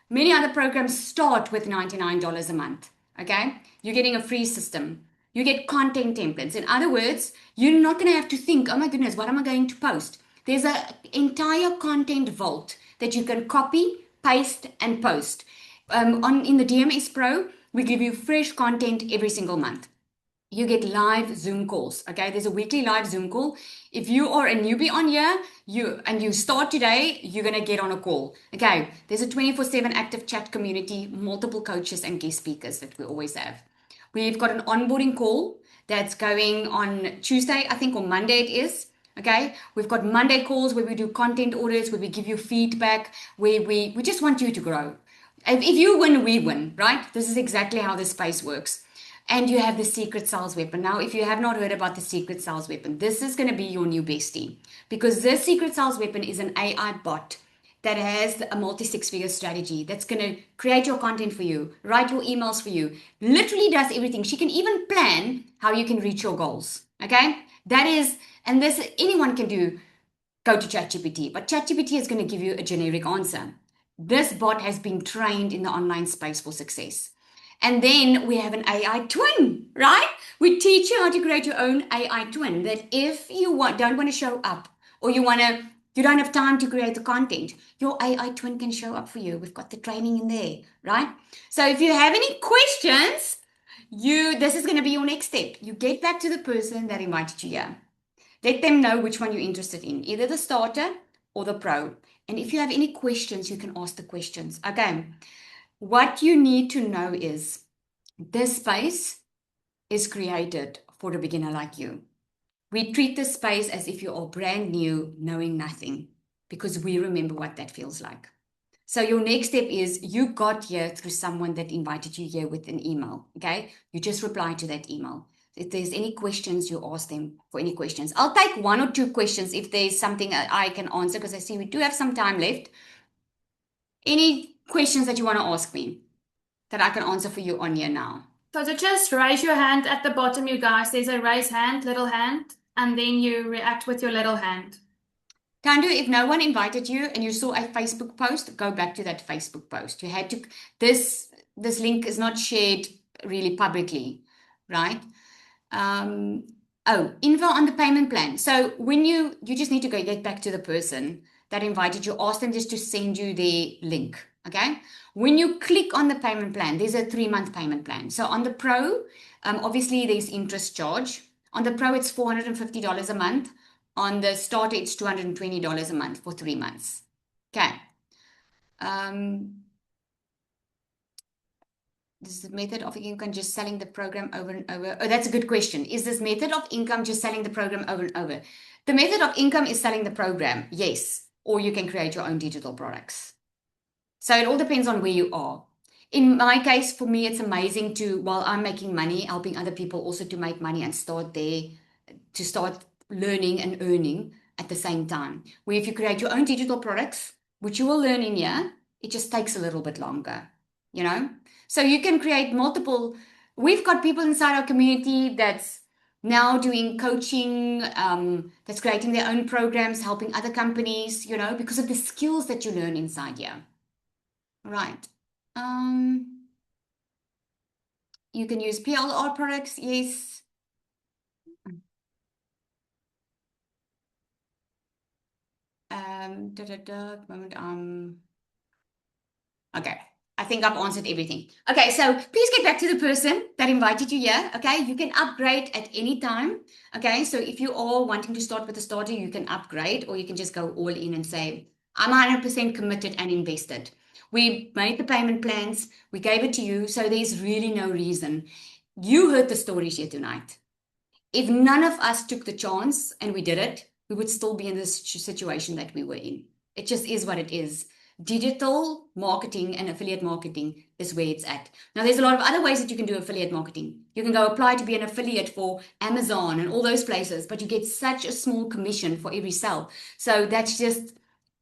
many other programs start with $99 a month, Okay, you're getting a free system. You get content templates. In other words, you're not going to have to think, oh my goodness, what am I going to post? There's an entire content vault that you can copy, paste, and post. In the DMS Pro, we give you fresh content every single month. You get live Zoom calls. Okay, there's a weekly live Zoom call. If you are a newbie on here, you start today, you're gonna get on a call. Okay, there's a 24/7 active chat community, multiple coaches and guest speakers that we always have. We've got an onboarding call that's going on Tuesday, I think, or Monday it is. Okay, we've got Monday calls where we do content audits, where we give you feedback, where we just want you to grow. If you win, we win, right? This is exactly how this space works. And you have the secret sales weapon. Now, if you have not heard about the secret sales weapon, this is going to be your new bestie, because this secret sales weapon is an AI bot that has a multi-six-figure strategy that's going to create your content for you, write your emails for you, literally does everything. She can even plan how you can reach your goals. Okay, that is, and this anyone can do. Go to ChatGPT, but ChatGPT is going to give you a generic answer. This bot has been trained in the online space for success. And then we have an AI twin, right? We teach you how to create your own AI twin, that if you don't want to show up, or you don't have time to create the content, your AI twin can show up for you. We've got the training in there, right? So if you have any questions, this is going to be your next step. You get back to the person that invited you here. Let them know which one you're interested in, either the starter or the pro. And if you have any questions, you can ask the questions. Okay, what you need to know is this space is created for a beginner like you. We treat this space as if you are brand new, knowing nothing, because we remember what that feels like. So your next step is you got here through someone that invited you here with an email. Okay, you just reply to that email. If there's any questions, you ask them for any questions. I'll take one or two questions if there's something I can answer, because I see we do have some time left. Any questions that you want to ask me that I can answer for you on here now? So to just raise your hand at the bottom, you guys, there's a raise hand, little hand, and then you react with your little hand. Tandu, if no one invited you and you saw a Facebook post, go back to that Facebook post. You had to, this link is not shared really publicly, right? Info on the payment plan. So when you just need to get back to the person that invited you, ask them just to send you the link, okay? When you click on the payment plan, there's a 3-month payment plan. So on the Pro, obviously there's interest charge. On the Pro, it's $450 a month. On the starter, it's $220 a month for 3 months. Okay. This is the method of income just selling the program over and over. Oh, that's a good question. Is this method of income just selling the program over and over? The method of income is selling the program, yes. Or you can create your own digital products. So it all depends on where you are. In my case, for me, it's amazing while I'm making money, helping other people also to make money and start learning and earning at the same time. Where if you create your own digital products, which you will learn in here, it just takes a little bit longer, you know? So you can create multiple. We've got people inside our community that's now doing coaching, that's creating their own programs, helping other companies, you know, because of the skills that you learn inside here. Right. You can use PLR products, yes. Okay, I think I've answered everything. Okay, so please get back to the person that invited you here. Okay, you can upgrade at any time. Okay, so if you are wanting to start with a starter, you can upgrade, or you can just go all in and say, I'm 100% committed and invested. We made the payment plans, we gave it to you, so there's really no reason. You heard the stories here tonight. If none of us took the chance and we did it, we would still be in this situation that we were in. It just is what it is. Digital marketing and affiliate marketing is where it's at. Now, there's a lot of other ways that you can do affiliate marketing. You can go apply to be an affiliate for Amazon and all those places, but you get such a small commission for every sale. So that's just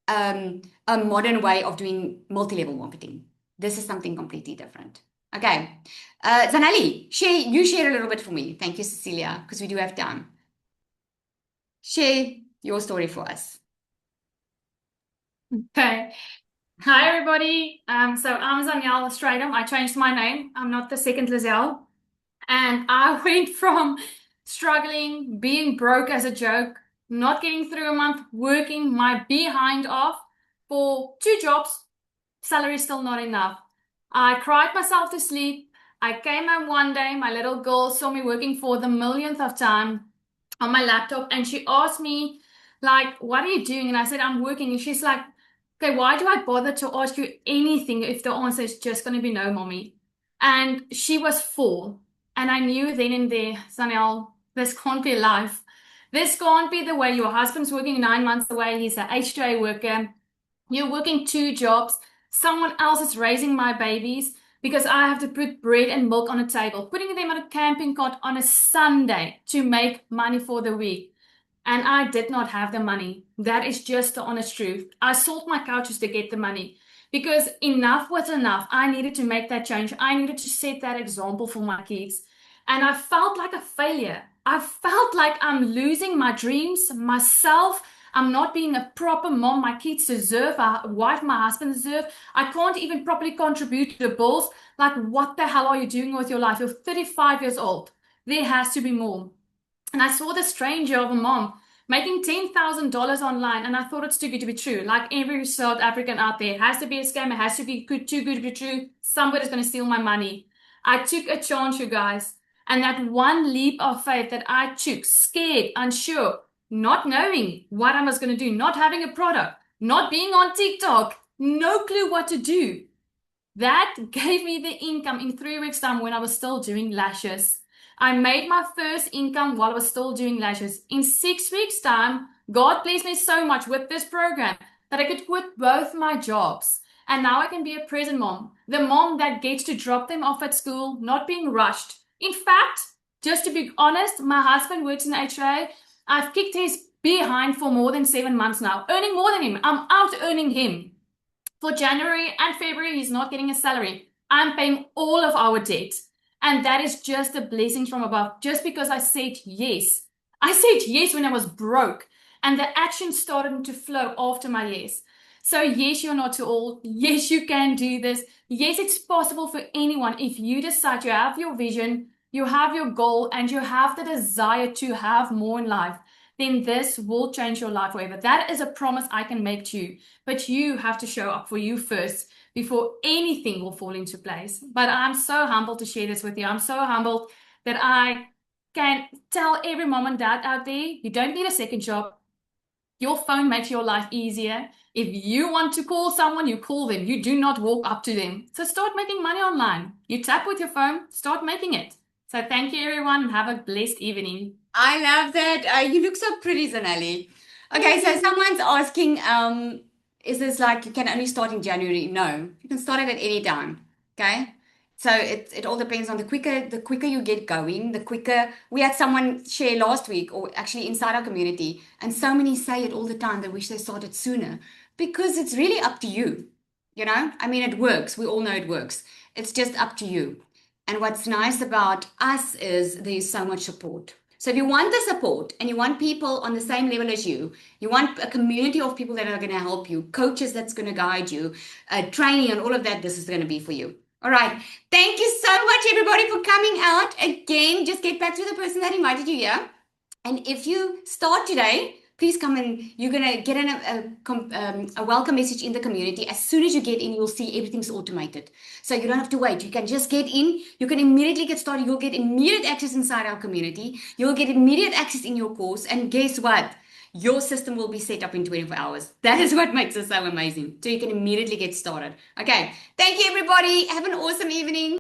a modern way of doing multi-level marketing. This is something completely different. Okay. Zanali, share a little bit for me. Thank you, Cecilia, because we do have time. Share your story for us. Okay. Hi, everybody. So I'm Zaniel Stradum. I changed my name. I'm not the second Lizelle. And I went from struggling, being broke as a joke, not getting through a month, working my behind off for 2 jobs, salary still not enough. I cried myself to sleep. I came home one day, my little girl saw me working for the millionth of time on my laptop, and she asked me, like, what are you doing? And I said, I'm working. And she's like, okay, why do I bother to ask you anything if the answer is just going to be no, mommy? And she was 4. And I knew then and there, Sanel, this can't be life. This can't be the way. Your husband's working 9 months away. He's an H2A worker. You're working 2 jobs. Someone else is raising my babies because I have to put bread and milk on a table, putting them on a camping cart on a Sunday to make money for the week. And I did not have the money. That is just the honest truth. I sold my couches to get the money because enough was enough. I needed to make that change. I needed to set that example for my kids. And I felt like a failure. I felt like I'm losing my dreams, myself. I'm not being a proper mom my kids deserve, a wife my husband deserve. I can't even properly contribute to the bills. Like, what the hell are you doing with your life? You're 35 years old. There has to be more. And I saw this stranger of a mom making $10,000 online, and I thought it's too good to be true. Like every South African out there, it has to be a scam, it has to be too good to be true. Somebody's going to steal my money. I took a chance, you guys. And that one leap of faith that I took, scared, unsure, not knowing what I was going to do, not having a product, not being on TikTok, no clue what to do. That gave me the income in 3 weeks' time when I was still doing lashes. I made my first income while I was still doing lashes. In 6 weeks' time, God blessed me so much with this program that I could quit both my jobs. And now I can be a present mom, the mom that gets to drop them off at school, not being rushed. In fact, just to be honest, my husband works in the HRA. I've kicked his behind for more than 7 months now, earning more than him. I'm out earning him. For January and February, he's not getting a salary. I'm paying all of our debt. And that is just a blessing from above, just because I said yes. I said yes when I was broke, and the action started to flow after my yes. So yes, you're not too old. Yes, you can do this. Yes, it's possible for anyone if you decide you have your vision, you have your goal, and you have the desire to have more in life. Then this will change your life forever. That is a promise I can make to you. But you have to show up for you first before anything will fall into place. But I'm so humbled to share this with you. I'm so humbled that I can tell every mom and dad out there, you don't need a second job. Your phone makes your life easier. If you want to call someone, you call them. You do not walk up to them. So start making money online. You tap with your phone, start making it. So thank you, everyone, and have a blessed evening. I love that. You look so pretty, Zanelli. Okay, so someone's asking, is this like you can only start in January? No, you can start it at any time. Okay. So it all depends on the quicker you get going, the quicker we had someone share last week, or actually inside our community, and so many say it all the time, they wish they started sooner because it's really up to you. You know, I mean, it works. We all know it works. It's just up to you. And what's nice about us is there's so much support. So if you want the support and you want people on the same level as you want a community of people that are going to help you, coaches that's going to guide you, training and all of that, this is going to be for you. All right. Thank you so much, everybody, for coming out. Again, just get back to the person that invited you here. And if you start today, please come in. You're going to get a welcome message in the community. As soon as you get in, you'll see everything's automated. So you don't have to wait. You can just get in. You can immediately get started. You'll get immediate access inside our community. You'll get immediate access in your course. And guess what? Your system will be set up in 24 hours. That is what makes it so amazing. So you can immediately get started. Okay. Thank you, everybody. Have an awesome evening.